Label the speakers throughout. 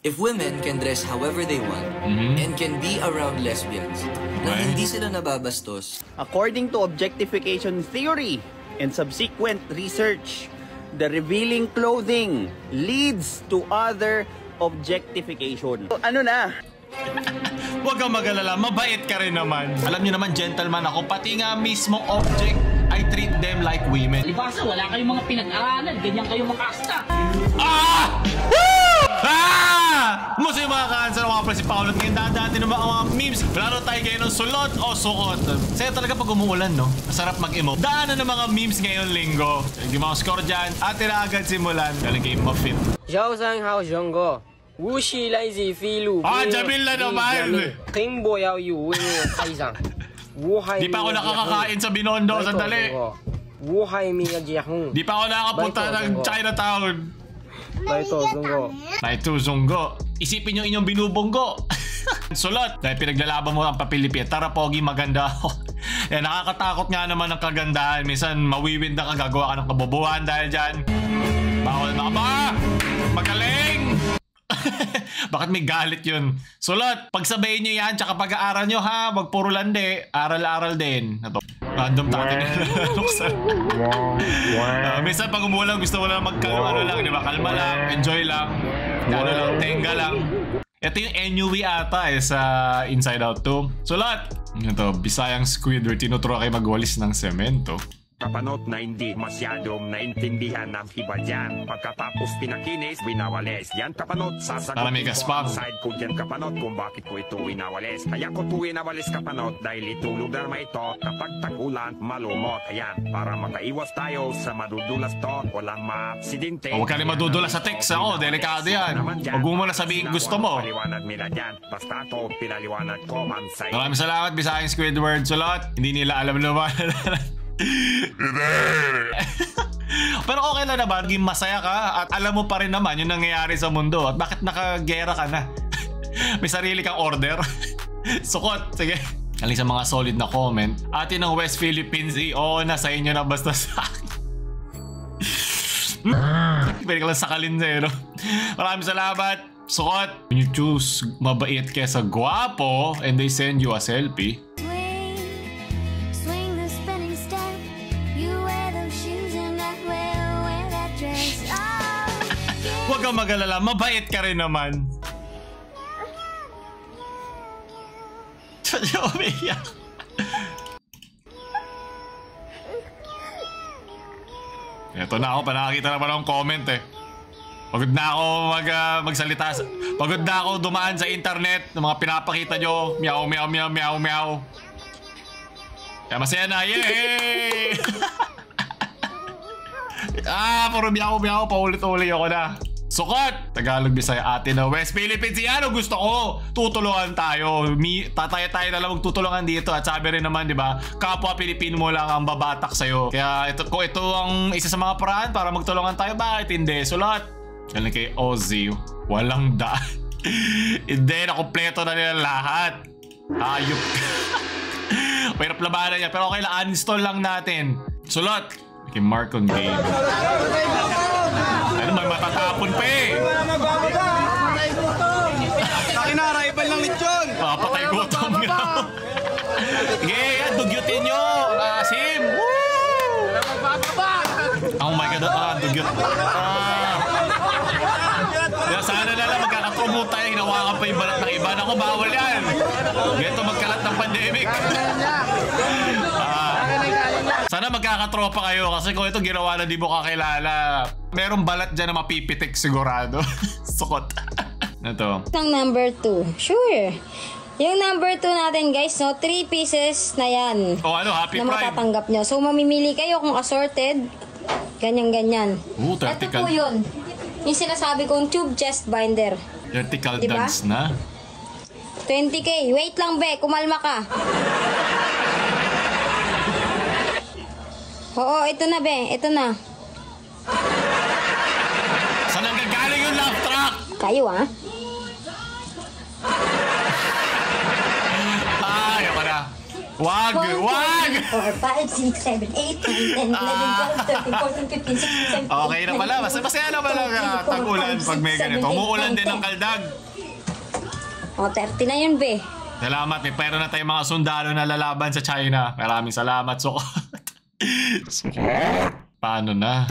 Speaker 1: If women can dress however they want and can be around lesbians, na hindi sila nababastos.
Speaker 2: According to objectification theory and subsequent research, the revealing clothing leads to other objectification. So, ano na?
Speaker 3: Huwag kang mag-alala, mabait ka rin naman. Alam niyo naman, gentleman ako, pati nga mismo object, I treat them like women.
Speaker 4: Libasa, wala kayong mga pinag-aralan, ganyan kayo makasta.
Speaker 3: Ah! Woo! Ah! Musa yung mga ka-answer ng mga presi Paolo at ngayon dati ng mga memes. Laro tayo kayo ng sulot o suot. Saya talaga pag umuulan, no? Masarap mag-emote. Daanan ng mga memes ngayon linggo. Hindi mga score dyan. At agad simulan. Galing kayo ma-fit.
Speaker 5: 早上好，中國。無錫來自菲律賓。
Speaker 3: Jamil na naman!
Speaker 5: Kimbo yaw yu開上。
Speaker 3: Di pa ako nakakakain sa Binondo. Sandali. Di pa ako nakakapunta ng Chinatown. Naito Zunggo. Isipin nyo inyong binubunggo. Sulot. Dahil pinaglalaban mo ang papilipit. Tara, pogi, maganda ako. Eh, nakakatakot nga naman ang kagandahan. Minsan, mawiwinda ka, gagawa ka ng kabobohan dahil dyan. Bawal na ba? Magaling! Bakit may galit yun? Sulot, pagsabayin nyo yan, tsaka pag-aaral nyo ha, wag puro lande, aral-aral din. Ito, random tatin. Minsan pag umulang, gusto mo lang ano lang, di ba? Kalma lang, enjoy lang, ano lang, tenga lang. Ito yung NUV ata sa Inside Out 2. Sulot! Ito, Bisayang Squidward, tinuturo kayo magwalis ng semento.
Speaker 6: Kapanot na hindi masyadong naintindihan ng iba dyan. Pagkatapos pinakinis, winawalis. Yan kapanot, sasagutin ko ang side ko dyan kapanot kung bakit ko ito winawalis. Kaya ko ito winawalis kapanot dahil ito lugar na ito kapag tagulan, malumot. Ayan, para makaiwas tayo sa madudulas to, walang ma-aksidente.
Speaker 3: Huwag ka rin madudulas sa text ako, delikado yan. Huwag mo muna sabihin gusto mo.
Speaker 6: Paliwanag nila dyan. Basta ito, pinaliwanag ko ang side.
Speaker 3: Maraming salamat, Bisayang Squidward. Sulot, hindi nila alam naman. Pero okay lang naman, naging masaya ka at alam mo pa rin naman yung nangyayari sa mundo at bakit nakagera ka na. May sarili kang order. Sukot, sige. Galing sa mga solid na comment. Atin ng West Philippines, oo na sa inyo na basta sa akin. Pwede ka lang sakalin sa'yo, no? Maraming salamat. Sukot. When you choose mabait kesa guwapo and they send you a selfie, huwag kang mag-alala, mabait ka rin naman. Sadya umiyak. Ito na ako, panakakita naman akong comment eh. Pagod na ako magsalita. Pagod na ako dumaan sa internet ng mga pinapakita nyo. Meow, meow, meow, meow, meow. Kaya masaya na, yay! Puro meow, meow, paulit-ulit ako na. Sukot! Tagalog, Bisaya, atin na West Philippines. Yan ang gusto ko. Tutulungan tayo. Tayo na lang magtutulungan dito. At sabi rin naman, di ba, kapwa Pilipino mo lang ang babatak sa'yo. Kaya ito ang isa sa mga paraan para magtulungan tayo. Bakit hindi? Sulot! Galing kay Ozzy. Walang daan. Hindi, nakumpleto na nila lahat. Ayop. Mahirap labanan niya. Pero okay lang, uninstall lang natin. Sulot! Kay Mark on game. Ano, may matatapon pa eh.
Speaker 2: Akin na, rival lang lechon.
Speaker 3: Patay gutom nga. Sige, yan, dugyutin nyo. Asim. Oh my God, dugyut. Sana na lang magkakapromote tayo. Hinawakan pa yung balat ng iba. Naku, bawal yan. Ganito magkalat ng pandemic. Sana magkakatropa kayo kasi kung ito ginawa na di mo kakilala, merong balat dyan na mapipitik sigurado. Sukot. Ito.
Speaker 7: Ang number 2. Sure. Yung number 2 natin guys, no? 3 pieces na yan.
Speaker 3: O ano, Happy
Speaker 7: na
Speaker 3: Prime.
Speaker 7: matatanggap nyo. So mamimili kayo kung assorted. Ganyan-ganyan. Ito po yun. Yung sinasabi kong tube chest binder.
Speaker 3: Vertical
Speaker 7: diba?
Speaker 3: dance na.
Speaker 7: 20k. Wait lang be, kumalma ka. Oo, ito na be. Ito na.
Speaker 3: Saan ang gagaling yung laugh track?
Speaker 7: Kayo ah.
Speaker 3: Ayoko na. Wag!
Speaker 7: 4, 5, 6, 7, 8, 9, 10, 11, 12, 13, 14, 15, 16, 17,
Speaker 3: Okay na pala. Masaya na pala tag-ulan pag may ganito. Umuulan din ng kaldag.
Speaker 7: O, 30 na yun, be.
Speaker 3: Salamat. May pera na tayong mga sundalo na lalaban sa China. Maraming salamat, Sukot. Paano na?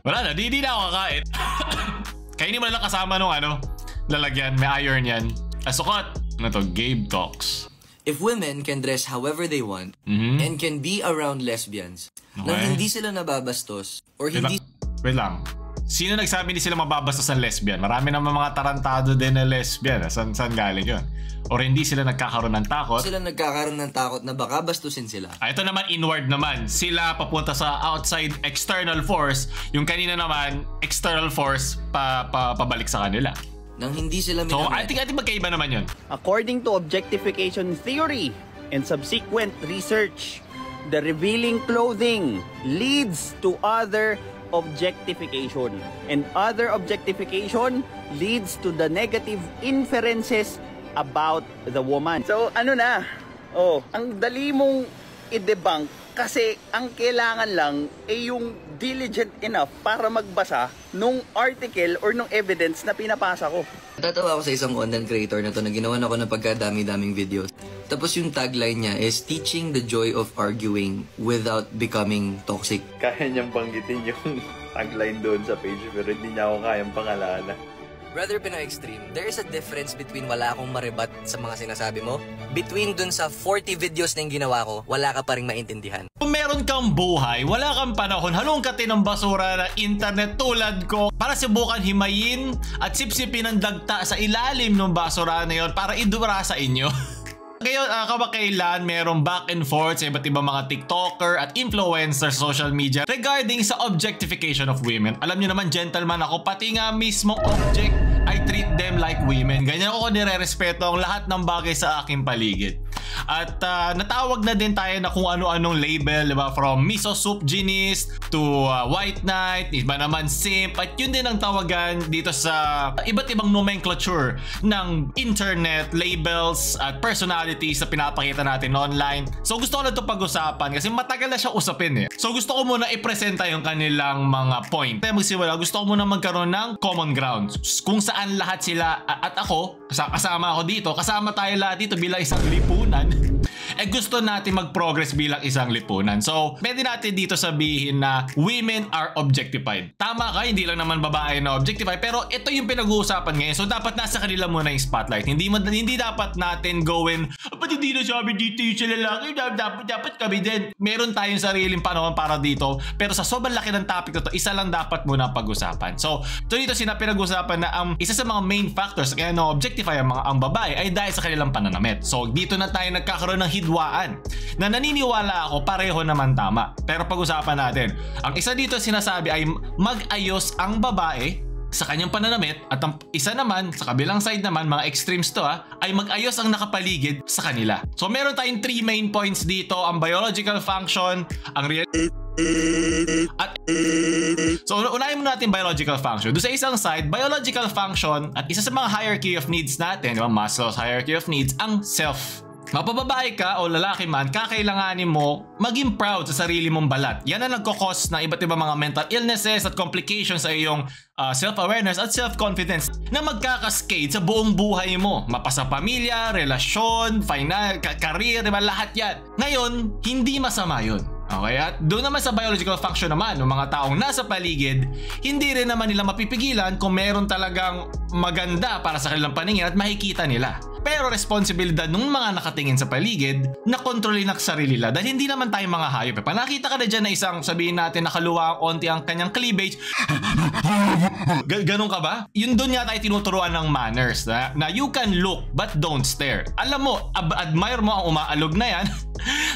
Speaker 3: Wala na. Di na ako kakain. Kainin mo na lang kasama nung lalagyan. May iron yan. Sukot. Ano to? Gabe Talks.
Speaker 1: If women can dress however they want and can be around lesbians, nang hindi sila nababastos or hindi...
Speaker 3: Wait lang. Sino nagsabi hindi sila mababastos ng lesbian? Marami naman mga tarantado din na lesbian. Saan galing yun? Or hindi sila nagkakaroon ng takot?
Speaker 1: Sila nagkakaroon ng takot na baka bastusin sila.
Speaker 3: Ito naman inward naman. Sila papunta sa outside external force. Yung kanina naman, external force pabalik sa kanila.
Speaker 1: Nang hindi sila
Speaker 3: So, I think magkaiba naman yun.
Speaker 2: According to objectification theory and subsequent research, the revealing clothing leads to other objectification. And other objectification leads to the negative inferences about the woman. So, ang dali mong i-debunk kasi ang kailangan lang ay yung diligent enough para magbasa nung article or nung evidence na pinapasa ko.
Speaker 1: Natatawa ako sa isang content creator na to na ginawa na ko ng pagkadami-daming videos. Tapos yung tagline niya is teaching the joy of arguing without becoming toxic.
Speaker 8: Kaya niyang banggitin yung tagline doon sa page pero hindi niya ako kayang pangalanan.
Speaker 1: Brother Pinoy Extreme, there is a difference between wala akong maribat sa mga sinasabi mo, between dun sa 40 videos na yung ginawa ko, wala ka pa rin maintindihan.
Speaker 3: Kung meron kang buhay, wala kang panahon, halongkatin ng basura ng internet tulad ko para subukan himayin at sipsipin ang dagta sa ilalim ng basura na yun para idura sa inyo. Ngayon, kamakailan, merong back and forth sa iba't ibang mga TikToker at influencers sa social media regarding sa objectification of women. Alam niyo naman, gentleman ako, pati nga mismong object, I treat them like women. Ganyan ako nire-respeto ang lahat ng bagay sa aking paligid. At natawag na din tayo na kung ano-anong label, diba? From misogynistic to white knight, iba naman simp, at yun din ang tawagan dito sa iba't ibang nomenclature ng internet labels at personalities na pinapakita natin online. So gusto ko na ito pag-usapan kasi matagal na siya usapin eh. So gusto ko muna i-presenta yung kanilang mga point. Kaya magsimula, gusto ko muna magkaroon ng common ground kung saan lahat sila at ako, kasama ako dito, kasama tayo lahat dito bilang isang lipunan. Gusto natin mag-progress bilang isang lipunan. So, pwede natin dito sabihin na women are objectified. Tama ka, hindi lang naman babae na objectified, pero ito yung pinag-uusapan ngayon. So, dapat nasa kanila muna yung spotlight. Hindi dapat natin gawin, ba't hindi na sabi dito yung sila lalaki? Dapat kami din. Meron tayong sariling panahon para dito. Pero sa sobrang laki ng topic na to, isa lang dapat muna pag-usapan. So, dito pinag-usapan na ang isa sa mga main factors kaya na-objectify ang babae ay dahil sa kanilang pananamit. So, dito na tayo nagkakaroon ng hidwaan na naniniwala ako pareho naman tama. Pero pag-usapan natin, ang isa dito sinasabi ay mag-ayos ang babae sa kanyang pananamit at ang isa naman, sa kabilang side naman, mga extremes to ay mag-ayos ang nakapaligid sa kanila. So meron tayong 3 main points dito, ang biological function, ang real at so unahin muna natin biological function. Doon sa isang side, biological function at isa sa mga hierarchy of needs natin, diba? Maslow's hierarchy of needs, ang self. Mapababae ka o lalaki man, kakailanganin mo maging proud sa sarili mong balat. Yan ang nagkakos ng iba't ibang mga mental illnesses at complications sa iyong self-awareness at self-confidence na magkakaskade sa buong buhay mo. Mapasa pamilya, relasyon, career, diba? Lahat yan. Ngayon, hindi masama yun. Okay, at doon naman sa biological function naman ng mga taong nasa paligid, hindi rin naman nila mapipigilan kung meron talagang maganda para sa kanilang paningin at makikita nila. Pero responsibilidad ng mga nakatingin sa paligid na kontrolin ang sarili nila dahil hindi naman tayo mga hayop. Nakita ka na dyan na isang sabihin natin nakaluwa ang onti ang kanyang cleavage. Ganun ka ba? Yun doon nga tayo tinuturuan ng manners na you can look but don't stare. Alam mo, admire mo ang umaalog na yan.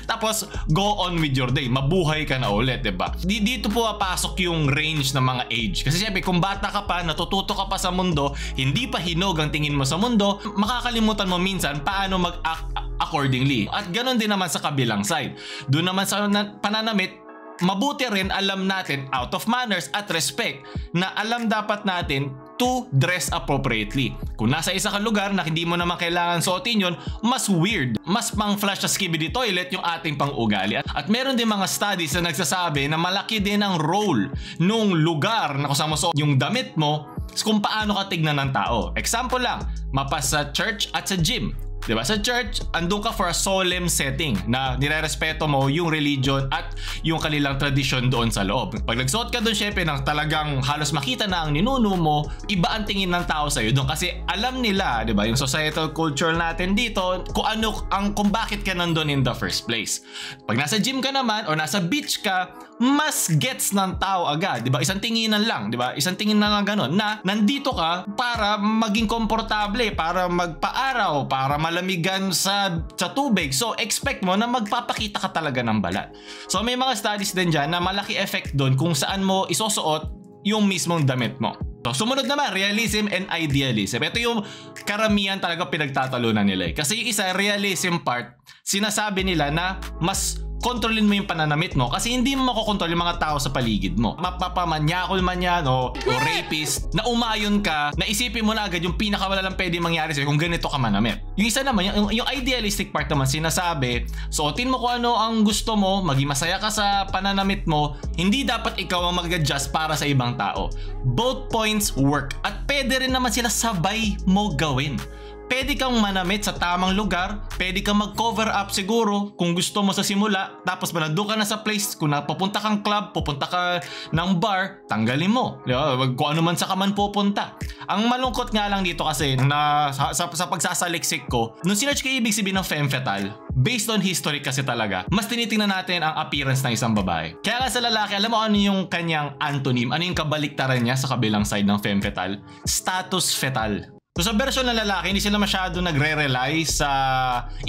Speaker 3: Tapos go on with your day. Mabuhay ka na ulit, diba? Dito po papasok yung range ng mga age. Kasi siyempre kung bata ka pa, natututo ka pa sa mundo, hindi pa hinog ang tingin mo sa mundo, makakalimutan mo minsan paano mag-act accordingly. At ganoon din naman sa kabilang side. Doon naman sa pananamit, mabuti rin alam natin out of manners at respect na alam dapat natin to dress appropriately. Kung nasa isa kang lugar na hindi mo naman kailangan suotin yun, mas weird, mas pang flash sa skibidi toilet yung ating pang-ugali. At meron din mga studies na nagsasabi na malaki din ang role nung lugar na kung saan mo suot yung damit mo kung paano ka tignan ng tao. Example lang, mapas sa church at sa gym. Diba? Sa church, andun ka for a solemn setting na nirerespeto mo yung religion at yung kanilang tradisyon doon sa loob. Pag nagsuot ka doon, syempre, nang talagang halos makita na ang ninuno mo, iba ang tingin ng tao sa'yo doon. Kasi alam nila, diba, yung societal culture natin dito, kung bakit ka nandun in the first place. Pag nasa gym ka naman o nasa beach ka, mas gets ng tao agad, diba? Isang tinginan lang, diba? Isang tingin na lang ganun na nandito ka para maging komportable, para magpaaraw, para malamigan sa tubig. So expect mo na magpapakita ka talaga ng balat. So may mga studies din dyan na malaki effect doon kung saan mo isusuot yung mismong damit mo. So sumunod naman, realism and idealism. Ito yung karamihan talaga pinagtatalunan nila. Kasi yung isa, realism part, sinasabi nila na mas kontrolin mo yung pananamit mo kasi hindi mo makokontrol yung mga tao sa paligid mo. Mapapamanyakol man yan o rapist na umayon ka, na isipin mo na agad yung pinakawala lang pwede mangyari sa'yo kung ganito ka manamit. Yung isa naman, yung idealistic part naman, sinasabi, suotin mo kung ano ang gusto mo, maging masaya ka sa pananamit mo, hindi dapat ikaw ang mag-adjust para sa ibang tao. Both points work at pwede rin naman sila sabay mo gawin. Pwede kang manamit sa tamang lugar, pwede kang mag-cover up siguro kung gusto mo sa simula, tapos nandun ka na sa place, kung napapunta kang club, pupunta ka ng bar, tanggalin mo. Diba? Kung ano man sa ka man pupunta. Ang malungkot nga lang dito kasi na sa pagsasaliksik ko, nung sinerch ko ibig sabihin ng femme fatale, based on history kasi talaga, mas tinitingnan natin ang appearance ng isang babae. Kaya nga sa lalaki, alam mo ano yung kanyang antonym, ano yung kabaliktaran niya sa kabilang side ng femme fatale? Status fetal. So sa version ng lalaki, hindi sila masyado nagre-rely sa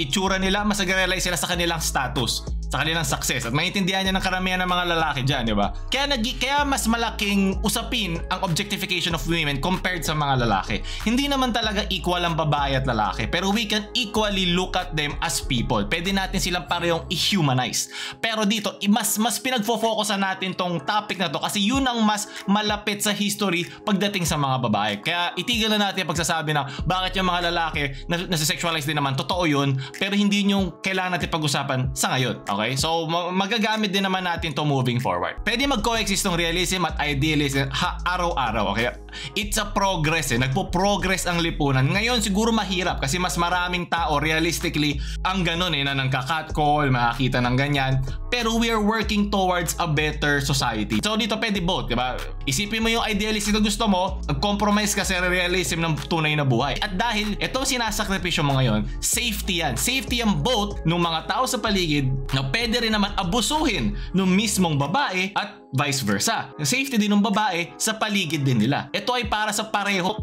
Speaker 3: itsura nila, mas nagre-rely sila sa kanilang status, sa kanilang success. At maintindihan niya ng karamihan ng mga lalaki dyan, di ba? Kaya mas malaking usapin ang objectification of women compared sa mga lalaki. Hindi naman talaga equal ang babae at lalaki, pero we can equally look at them as people. Pwede natin silang parehong i-humanize. Pero dito, mas pinagfo-focusan natin tong topic na to kasi yun ang mas malapit sa history pagdating sa mga babae. Kaya itigil na natin pagsasabi na bakit yung mga lalaki nasa-sexualize din naman. Totoo yun, pero hindi nyo kailangan natin pag-usapan sa ngayon. Okay? So, magagamit din naman natin to moving forward. Pwede mag-coexist ng realism at idealism araw-araw. Okay? It's a progress eh. Nagpo-progress ang lipunan. Ngayon, siguro mahirap kasi mas maraming tao realistically ang ganun eh, na nagka-catcall, makakita ng ganyan. Pero we are working towards a better society. So, dito pwede both, diba? Isipin mo yung idealism na gusto mo, mag-compromise ka sa realism ng tunay na buhay. At dahil itong sinasakripisyo mo ngayon, safety yan. Safety yan both ng mga tao sa paligid na pwede rin naman abusuhin ng mismong babae at vice versa. Safety din ng babae sa paligid din nila. Ito ay para sa pareho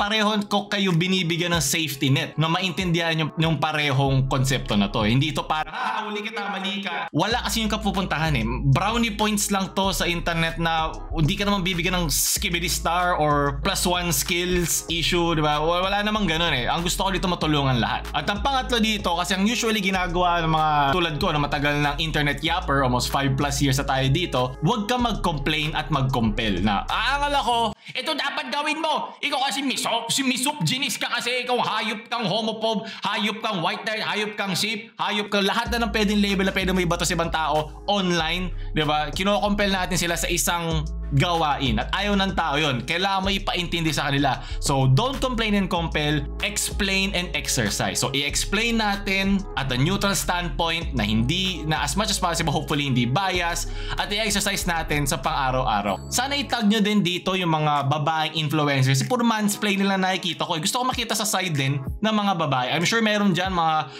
Speaker 3: ko kayo binibigyan ng safety net na maintindihan yung parehong konsepto na to. Hindi ito para, huli kita, mali ka. Wala kasi yung kapupuntahan eh. Brownie points lang to sa internet na hindi ka naman bibigyan ng skibidi star or +1 skills issue, di ba? Wala namang ganun eh. Ang gusto ko dito matulungan lahat. At ang pangatlo dito, kasi ang usually ginagawa ng mga tulad ko na matagal ng internet yapper, almost 5+ years na tayo dito, huwag ka mag-complain at mag-compel na, angal ako, ito dapat gawin mo. Ikaw kasi misogynist ka kasi, ikaw hayop kang homophobe, hayop kang white knight, hayop kang sheep, hayop kang lahat na ng pwedeng label na pwede mo ibato sa ibang tao online, di ba? Kino-compel natin sila sa isang gawain at ayaw ng tao yun. Kailangan mo ipaintindi sa kanila. So don't complain and compel, explain and exercise. So i-explain natin at a neutral standpoint na as much as possible, hopefully hindi bias, at i-exercise natin sa pang-araw-araw. Sana itag nyo din dito yung mga babaeng influencers. Si puro mansplain nila nakikita ko. Gusto ko makita sa side din ng mga babae. I'm sure meron dyan mga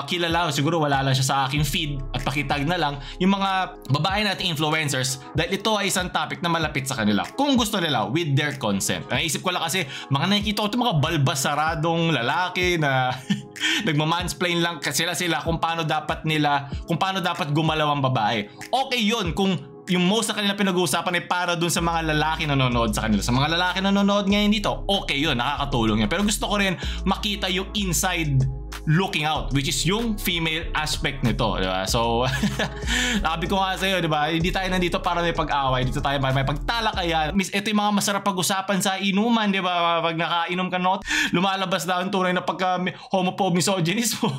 Speaker 3: kilala, siguro wala lang siya sa aking feed at pakitag na lang yung mga babae natin influencers dahil ito ay isang topic na malapit sa kanila kung gusto nila with their consent. Naisip ko lang kasi mga nakikita ko itong mga balbasaradong lalaki na nagmamansplain lang sila kung paano dapat gumalaw ang babae. Okay yun kung yung most sa kanila pinag-uusapan ay para dun sa mga lalaki na nanonood sa kanila. Sa mga lalaki na nanonood ngayon dito, okay yun, nakakatulong yan. Pero gusto ko rin makita yung inside looking out, which is yung female aspect nito, di ba? So, sabi ko nga sa'yo, di ba? Hindi tayo nandito para may pag-away, dito tayo para may pagtalakayan. Ito yung mga masarap pag-usapan sa inuman, di ba? Pag nakainom ka not, lumalabas na ang tunay na pagka-homophobe misogynist mo.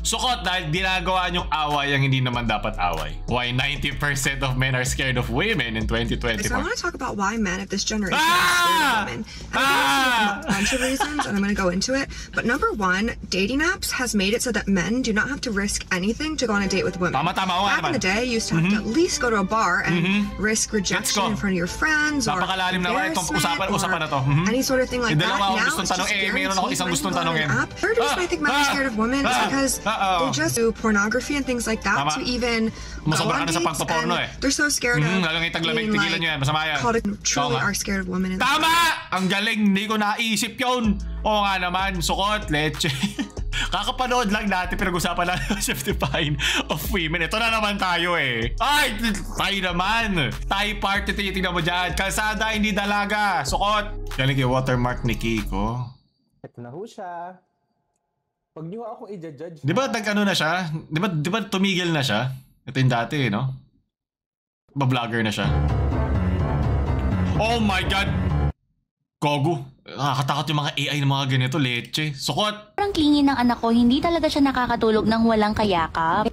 Speaker 3: Sukot dahil ginagawa niyong away ang hindi naman dapat away. Why 90% of men are scared of women in 2024?
Speaker 9: So I want to talk about why men of this generation are scared of women. And there's a bunch of reasons, and I'm going to go into it. But number one, dating apps has made it so that men do not have to risk anything to go on a date with women.
Speaker 3: Tama.
Speaker 9: Back in the day, you used to have to at least go to a bar and risk rejection in front of your friends or embarrassment or any sort of thing like that. Now it's just guaranteed an app. Third reason I think men are scared of women is because they just do pornography and things like that to even go on dates, and they're so scared of being like called truly are scared of women.
Speaker 3: Tama! Ang galing, hindi ko naisip yun. Oo nga naman, sukot, leche. Kakapanood lang natin, pinag-usapan lang ng self-define of women. Ito na naman tayo eh. Ay, tayo naman. Tayo party, tingnan mo dyan. Kalsada, hindi dalaga. Sukot. Galing yung watermark ni Kiko.
Speaker 10: Ito na ho siya. Pag niyo ako i-judge.
Speaker 3: Di ba nag-ano na siya? Di ba tumigil na siya? Ito yung dati, no? Ba-vlogger na siya. Oh my God! Gogo. Nakakatakot yung mga AI ng mga ganito, leche. Sukot!
Speaker 11: Parang clingy ng anak ko, hindi talaga siya nakakatulog ng walang kayakap.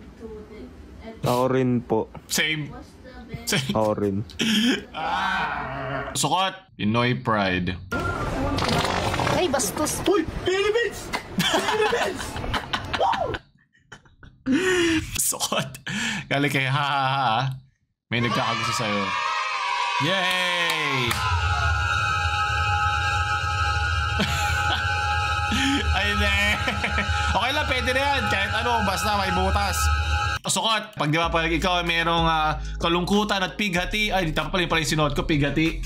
Speaker 10: Ako rin po.
Speaker 3: Same.
Speaker 10: Ako rin.
Speaker 3: Sukot! Pinoy pride.
Speaker 11: Ay, bastos.
Speaker 10: Uy! Philippines! Philippines!
Speaker 3: Sukot. Kali kay ha. May nagkakagusto sa'yo. Yay! Ay, ne. Okay lang, pwede na yan. Kahit ano, basta may butas. Sukot. Pag di ba pag ikaw merong kalungkutan at pighati. Ay, di tama pala yung sinuot ko, pighati.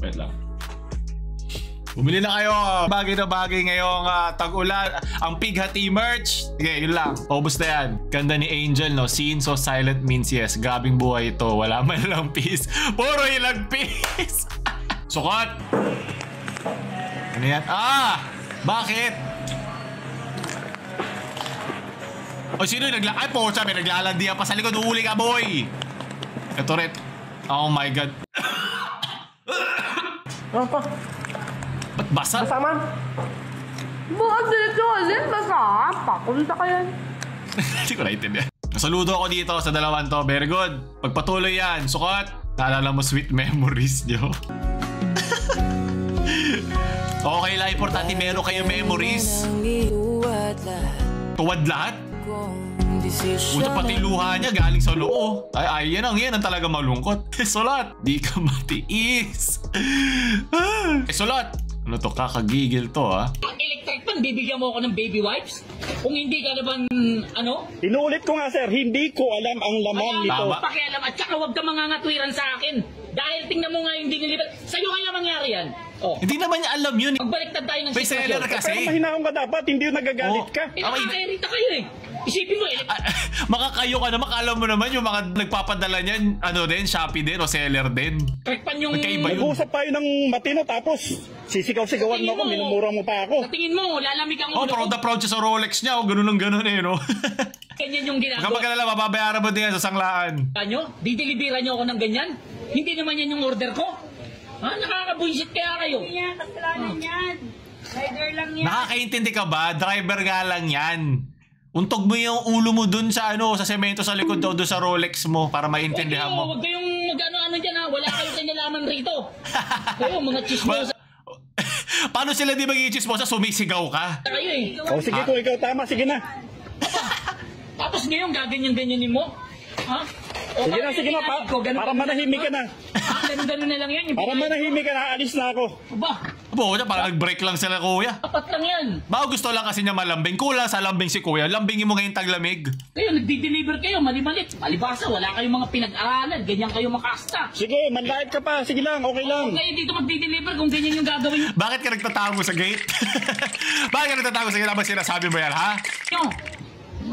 Speaker 3: Wait lang. Bumili na kayo. Bagay na bagay ngayong tag-ulan. Ang pighati merch. Okay, yun lang. Paubos na yan. Ganda ni Angel, no? Seen so silent means yes. Grabing buhay ito. Wala man lang peace. Puro ilang peace. Sukot. Ano yan? Bakit? O sino yung ay po, sabi naglalandian pa sa likod. Uhuli ka, boy. Ito rin. Oh my God.
Speaker 5: Ano pa?
Speaker 3: Ba't basa?
Speaker 5: Basa man. Bakit dito? Alin basa? Pakunta ka yan.
Speaker 3: Hindi ko naintindihan. Saludo ako dito sa dalawang to. Very good. Pagpatuloy yan. Sukot. Naalala mo sweet memories nyo. Okay lang. Importante meron kayo memories. Tuwad lahat? Ito pati luha niya galing sa loo. Ay, yan ang talaga malungkot. Sulat. Di ka matiis. Sulat. Ano to? Kakagigil to,
Speaker 4: Electric pan, bibigyan mo ako ng baby wipes? Kung hindi ka naman, ano?
Speaker 12: Inuulit ko nga, sir, hindi ko alam ang laman nito.
Speaker 4: Pakialam at saka huwag ka mangangatwiran sa akin. Dahil tingnan mo nga yung dinilipat. Sa'yo kaya mangyari yan. Oh.
Speaker 3: Hindi naman niya alam yun.
Speaker 4: Magbaliktad tayo ng
Speaker 3: may seller kasi.
Speaker 12: Pero mahinahon ka dapat, hindi yung nagagalit ka.
Speaker 4: Nakakairita kayo eh. Isipin mo
Speaker 3: makakayo ka naman, alam mo naman yung mga nagpapadala niyan, ano din, Shopee din o seller din.
Speaker 12: Nag-uusap tayo ng matino tapos sisigaw-sigawan mo ako, minumura mo pa ako.
Speaker 4: Sa tingin mo, lalamig ang ulo.
Speaker 3: Proud na proud siya sa Rolex niya, ganun ang ganun eh, no?
Speaker 4: Ganyan yung ginagawa.
Speaker 3: Kapag kalala, mababayaran mo din yan sa sanglaan.
Speaker 4: Dideliveran niyo ako ng ganyan? Hindi naman yan yung order ko? Nakakabuisit kaya kayo.
Speaker 13: Hindi yan, kasalanan yan. Rider lang yan.
Speaker 3: Nakakaintindi ka ba? Driver nga lang yan. Untog mo yung ulo mo dun sa sa semento sa likod doon sa Rolex mo para maintindihan mo.
Speaker 4: Huwag kayong mag-ano dyan ha. Wala kayong kinalaman rito. Kayo mga chismosa.
Speaker 3: Paano sila di magiging chismosa? Sumisigaw ka.
Speaker 4: Kayo eh.
Speaker 12: Sige kung ikaw tama, sige na.
Speaker 4: Tapos ngayon gaganyan-ganyanin mo? Ha?
Speaker 12: Sige na, para manahimik ka na.
Speaker 4: Ganun na lang yan.
Speaker 12: Para manahimik ka na, alis na ako.
Speaker 3: Kuya, parang nag-break lang sila, kuya.
Speaker 4: Dapat lang yan.
Speaker 3: Baka gusto lang kasi niya malambing. Kulang sa lambing si kuya. Lambingin mo ngayon taglamig.
Speaker 4: Kayo, nagdi-deliver kayo, mali-malit. Palibasa, wala kayong mga pinag-aralan. Ganyan kayo makasta.
Speaker 12: Sige, manlait ka pa. Sige lang, okay lang.
Speaker 4: Kayo dito magdi-deliver kung ganyan yung gagawin.
Speaker 3: Bakit ka nagtatago sa gate? Bakit ka nagtatago sa gate? Dapat sinasabi mo yan, ha?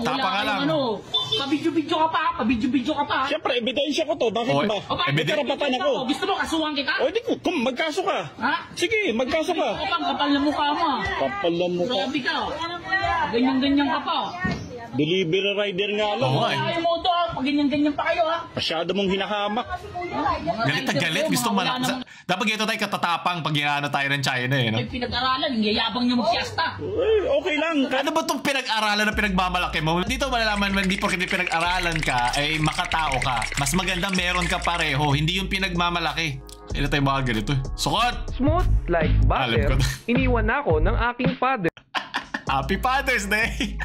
Speaker 3: Tapa ka lang.
Speaker 4: Ano, pabidyo-bidyo ka pa.
Speaker 12: Siyempre, ebidensya ko to. Bakit ba? May karapatan ako.
Speaker 4: Gusto mo kasuhan kita?
Speaker 12: O, di ko. Magkaso ka.
Speaker 4: Ha?
Speaker 12: Sige, magkaso ka.
Speaker 4: Kapal na mukha mo.
Speaker 12: Kapal na mukha.
Speaker 4: Grabe ka. Ganyan-ganyan ka pa.
Speaker 12: Delivery rider nga lang.
Speaker 4: Ayaw mo to, pag ganyan-ganyan pa kayo ha.
Speaker 12: Masyado mong hinahamak.
Speaker 3: Galit na galit. Gusto mo lang. Dapat ito tayo katatapang pag ginano tayo ng China eh. No?
Speaker 4: May pinag-aralan, yung yayabang niyo magsiasta.
Speaker 12: Okay lang.
Speaker 3: Ano ba itong pinag-aralan na pinagmamalaki mo? Dito malalaman hindi porke pinag-aralan ka ay makatao ka. Mas maganda meron ka pareho. Hindi yung pinagmamalaki. Ito tayo mga ganito. Sukot!
Speaker 14: Smooth like butter, iniwan ako ng aking father.
Speaker 3: Happy Father's Day!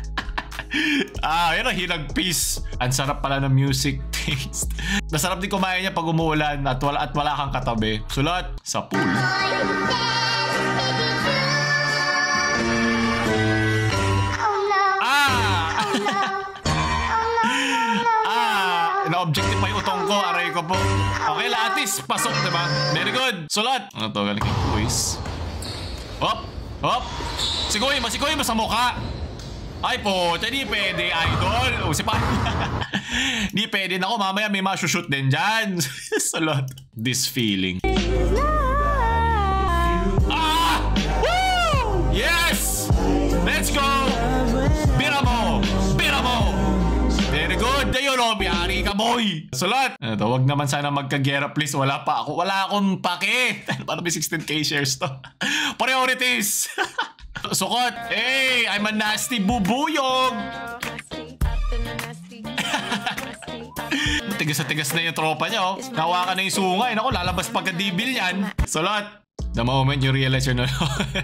Speaker 3: Yun ang hinag peace. Ang sarap pala ng music taste. Masarap din kumain niya pag umuulan at wala kang katabi. Sulat sa pool. Na-objective pa yung utong ko. Aray ko po. Okay, latis. Pasok, diba? Very good. Sulat. Ano to? Galing yung quiz. Hop! Hop! Sikoy mo sa mukha. Ay po, di pwede, idol. O, si pa. Di pwede na ako. Mamaya may masushoot din dyan. Salot. This feeling. Woo! Yes! Let's go! Bira mo! Very good. Ayun o, biyari ka, boy. Salot. Ito, wag naman sana magkagera, please. Wala akong pake. Para may 16k shares to. Priorities. Sukot! Hey! I'm a nasty bubuyog! Tigas na yung tropa niya, oh. Nawakan na yung sungay. Naku, lalabas pagka-dibil yan. Sulot! The moment you realize you're no...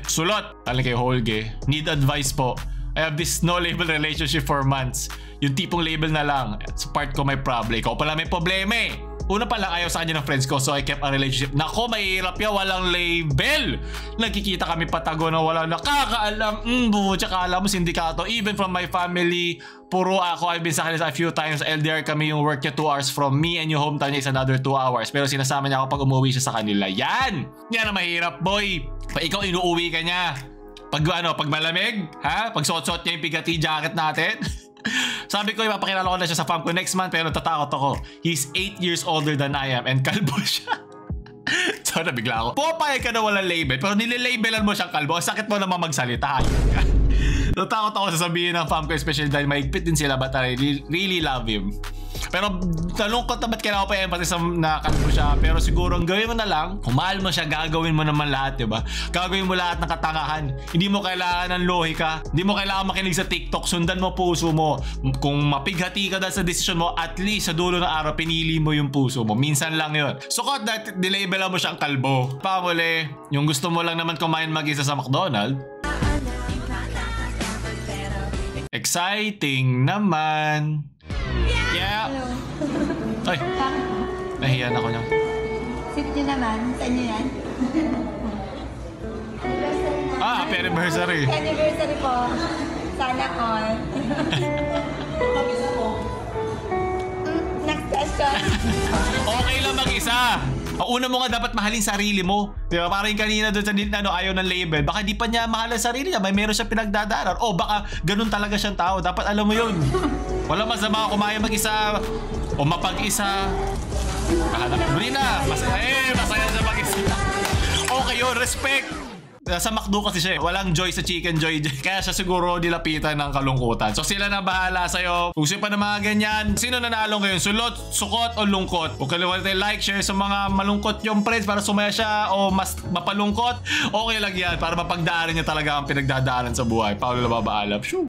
Speaker 3: Sulot! Talang kay Holge. Need advice po. I have this no-label relationship for months. Yung tipong label na lang. Sa part ko may problem. Ikaw pala may problema eh. Una pa lang ayaw sa kanya ng friends ko, so I kept a relationship. Nako, mahirap yan, walang label. Nagkikita kami patago na walang nakakaalam. Tsaka alam mo, sindikato. Even from my family, puro ako. I've been sa kanila a few times. LDR kami, yung work niya 2 hours from me and yung hometown niya is another 2 hours. Pero sinasama niya ako pag umuwi siya sa kanila. Yan ang mahirap, boy. Pag ikaw inuuwi ka niya, pag malamig, ha? Pag suot-suot niya yung pigati jacket natin. Sabi ko, ipapakilala ko na siya sa fam ko next month, pero natatakot ako. He's 8 years older than I am and kalbo siya. So nabigla ako. Pupayag ka na walang label, pero nililabelan mo siyang kalbo. Ang sakit mo naman magsalita. Natatakot ako sasabihin ng fam ko, especially dahil maigpit din sila, but I really love him. Pero nalungkot na ba't kailangan pa emphasis na kalbo siya. Pero siguro ang gawin mo na lang, kung mahal mo siya, gagawin mo naman lahat, diba? Gagawin mo lahat ng katangahan. Hindi mo kailangan ng lohika. Hindi mo kailangan makinig sa TikTok. Sundan mo puso mo. Kung mapighati ka dahil sa desisyon mo, at least sa dulo ng araw, pinili mo yung puso mo. Minsan lang yun. Sukot dahil dilabelan mo siyang kalbo. Pamuli, yung gusto mo lang naman kumain mag-isa sa McDonald's. Exciting naman. Yeah. Ay. Nahiyan ako niya.
Speaker 15: Sip nyo naman. Saan nyo yan?
Speaker 3: Happy anniversary.
Speaker 15: Happy anniversary po. Sana all. Next question.
Speaker 3: Okay lang mag-isa. Ang una mo nga dapat mahalin sarili mo. Diba? Parang kanina doon sa ayaw ng label. Baka di pa niya mahal ang sarili niya. May meron siya pinagdadaanan. O baka ganun talaga siyang tao. Dapat alam mo yun. Walang masama kumaya mag-isa. O mapag-isa. Hindi na. Masaya siya mag-isa. Okay yun. Respect. Sa McDo kasi siya, walang joy sa chicken joy. Kaya siya siguro dilapitan ng kalungkutan. So sila na bahala sa'yo. Kung pa ng mga ganyan, sino nanalo ngayon? Sulot, sukot o lungkot? Kung kalimutan tayo like, share sa mga malungkot yung friends para sumaya siya o mas mapalungkot. Okay lang yan para mapagdaanan niya talaga ang pinagdadaanan sa buhay. Paolo na babaalap. Shoo!